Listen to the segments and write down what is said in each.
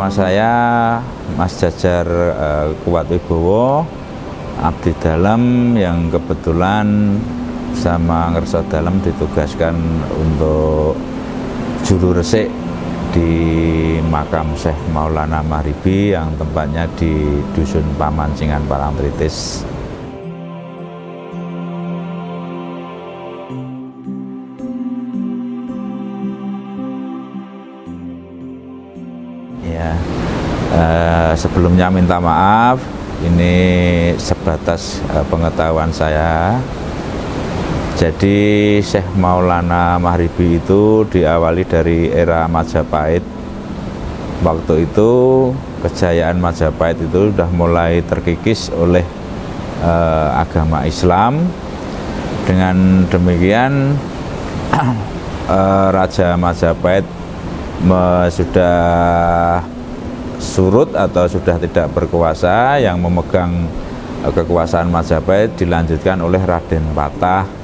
saya Mas Jajar Kuat Wibowo, abdi dalam yang kebetulan sama Ngerso Dalem ditugaskan untuk juru resik di makam Syekh Maulana Maghribi yang tempatnya di Dusun Pamancingan Parangtritis. Ya, sebelumnya minta maaf, ini sebatas pengetahuan saya. Jadi Syekh Maulana Maghribi itu diawali dari era Majapahit. Waktu itu kejayaan Majapahit itu sudah mulai terkikis oleh agama Islam. Dengan demikian Raja Majapahit sudah surut atau sudah tidak berkuasa. Yang memegang kekuasaan Majapahit dilanjutkan oleh Raden Patah.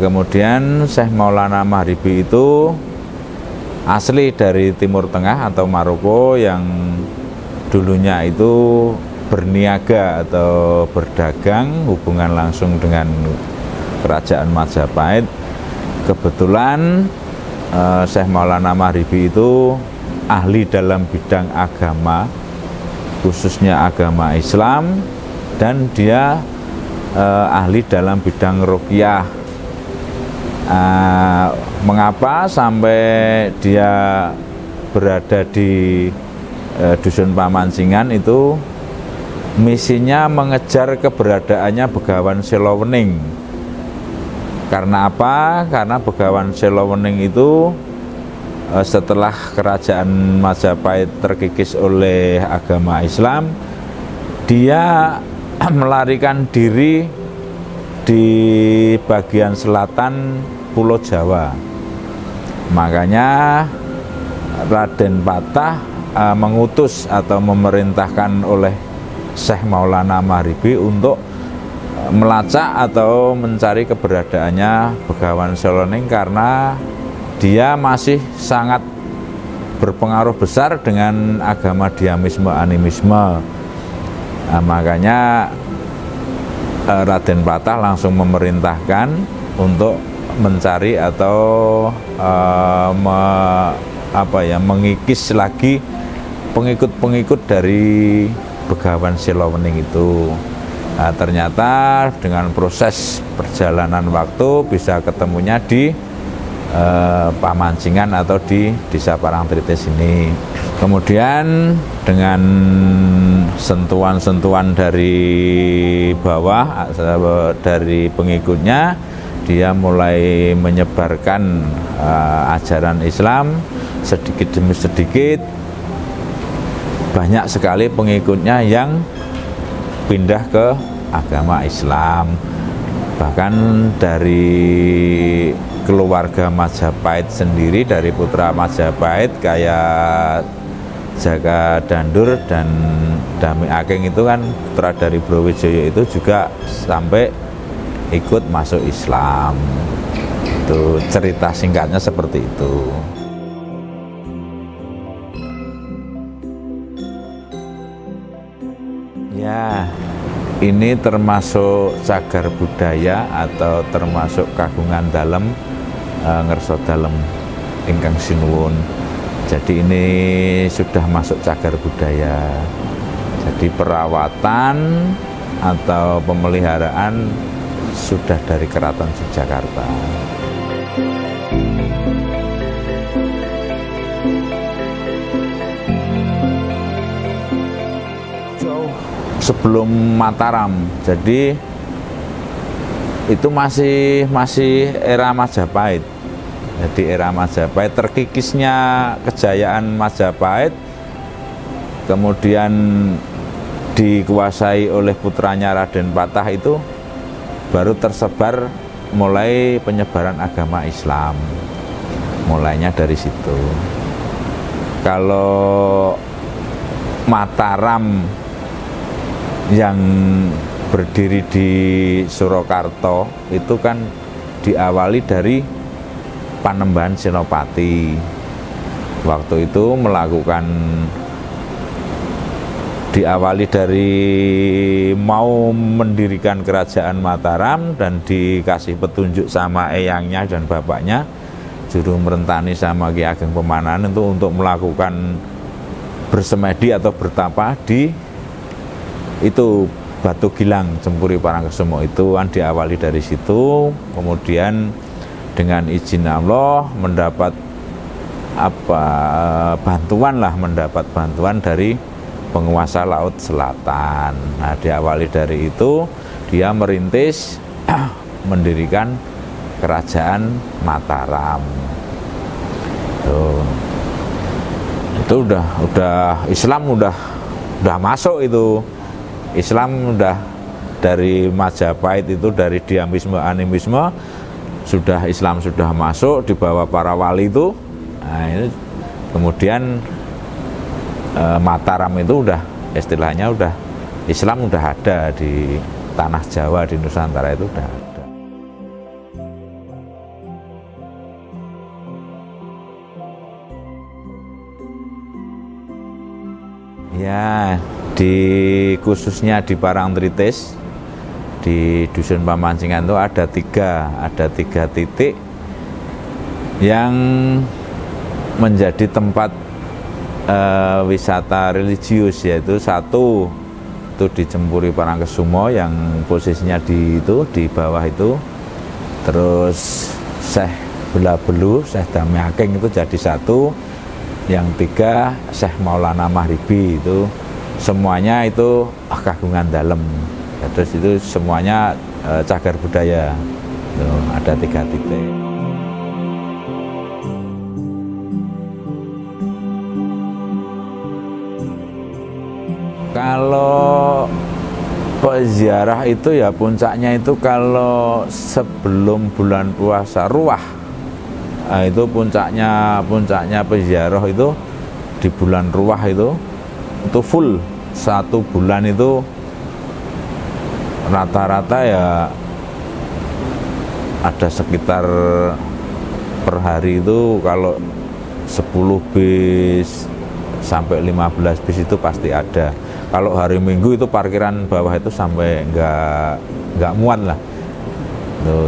Kemudian Syekh Maulana Maghribi itu asli dari Timur Tengah atau Maroko yang dulunya itu berniaga atau berdagang hubungan langsung dengan kerajaan Majapahit. Kebetulan Syekh Maulana Maghribi itu ahli dalam bidang agama, khususnya agama Islam, dan dia ahli dalam bidang ruqyah. Mengapa sampai dia berada di Dusun Pamancingan itu? Misinya mengejar keberadaannya Begawan Selowening. Karena apa? Karena Begawan Selowening itu setelah kerajaan Majapahit terkikis oleh agama Islam, dia melarikan diri di bagian selatan Pulau Jawa. Makanya Raden Patah mengutus atau memerintahkan oleh Syekh Maulana Maghribi untuk melacak atau mencari keberadaannya Begawan Selowening karena dia masih sangat berpengaruh besar dengan agama Diamisme Animisme. Makanya Raden Patah langsung memerintahkan untuk mencari atau mengikis lagi pengikut-pengikut dari Begawan Selowening itu. Ternyata dengan proses perjalanan waktu bisa ketemunya di Pamancingan atau di Desa Parangtritis ini. Kemudian dengan sentuhan-sentuhan dari bawah, dari pengikutnya, dia mulai menyebarkan ajaran Islam sedikit demi sedikit. Banyak sekali pengikutnya yang pindah ke agama Islam. Bahkan dari keluarga Majapahit sendiri, dari putra Majapahit kayak Jaka Dandur dan Dami Akeng itu kan putra dari Brawijaya itu juga sampai ikut masuk Islam. Itu cerita singkatnya seperti itu. Ya, ini termasuk cagar budaya atau termasuk kagungan dalem Ngerso Dalem ingkang sinuwun. Jadi ini sudah masuk cagar budaya. Jadi perawatan atau pemeliharaan sudah dari Keraton Yogyakarta. Jauh sebelum Mataram, jadi itu masih era Majapahit. Jadi era Majapahit, terkikisnya kejayaan Majapahit kemudian dikuasai oleh putranya Raden Patah itu baru tersebar mulai penyebaran agama Islam. Mulainya dari situ. Kalau Mataram yang berdiri di Surakarta itu kan diawali dari Panembahan Senopati. waktu itu melakukan, diawali dari mau mendirikan kerajaan Mataram dan dikasih petunjuk sama eyangnya dan bapaknya Juru Merentani sama Ki Ageng Pemanahan itu untuk melakukan bersemedi atau bertapa di itu Batu Gilang Cempuri Parangkusumo. Itu kan diawali dari situ, kemudian dengan izin Allah mendapat mendapat bantuan dari penguasa Laut Selatan. Nah, diawali dari itu dia merintis mendirikan kerajaan Mataram. Itu udah Islam udah masuk itu. Islam udah dari Majapahit itu, dari diamisme animisme Islam sudah masuk di bawah para wali itu. Nah, ini kemudian Mataram itu udah istilahnya udah Islam udah ada di tanah Jawa, di Nusantara itu udah ada. Ya, khususnya di Parangtritis, di Dusun Pamancingan itu ada tiga titik yang menjadi tempat wisata religius, yaitu satu itu di Cempuri Parangkusumo yang posisinya di bawah itu, terus Syekh Belabelu, Syekh Damiaking itu jadi satu, yang tiga Syekh Maulana Mahribi, itu semuanya itu kagungan dalam. Terus itu semuanya cagar budaya. Ada 3 titik. Kalau peziarah itu ya puncaknya itu kalau sebelum bulan puasa Ruah. Nah, itu puncaknya peziarah itu di bulan Ruah itu full 1 bulan itu rata-rata ya ada sekitar per hari itu kalau 10 bis sampai 15 bis itu pasti ada. Kalau hari Minggu itu parkiran bawah itu sampai nggak muat lah.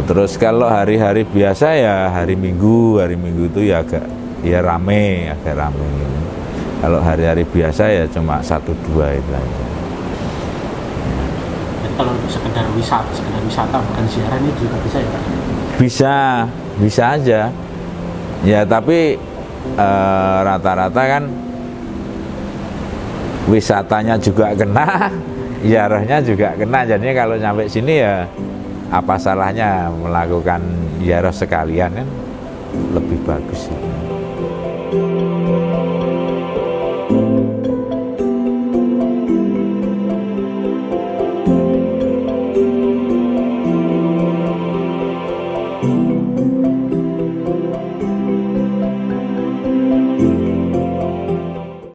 Terus kalau hari-hari biasa ya hari Minggu itu ya agak rame. Kalau hari-hari biasa ya cuma 1-2 itu aja. Kalau sekedar wisata bukan ziarah ini juga bisa ya Pak? Bisa aja. Ya tapi rata-rata kan wisatanya juga kena, ziarahnya juga kena. Jadi kalau sampai sini ya apa salahnya melakukan ziarah sekalian, kan lebih bagus sih.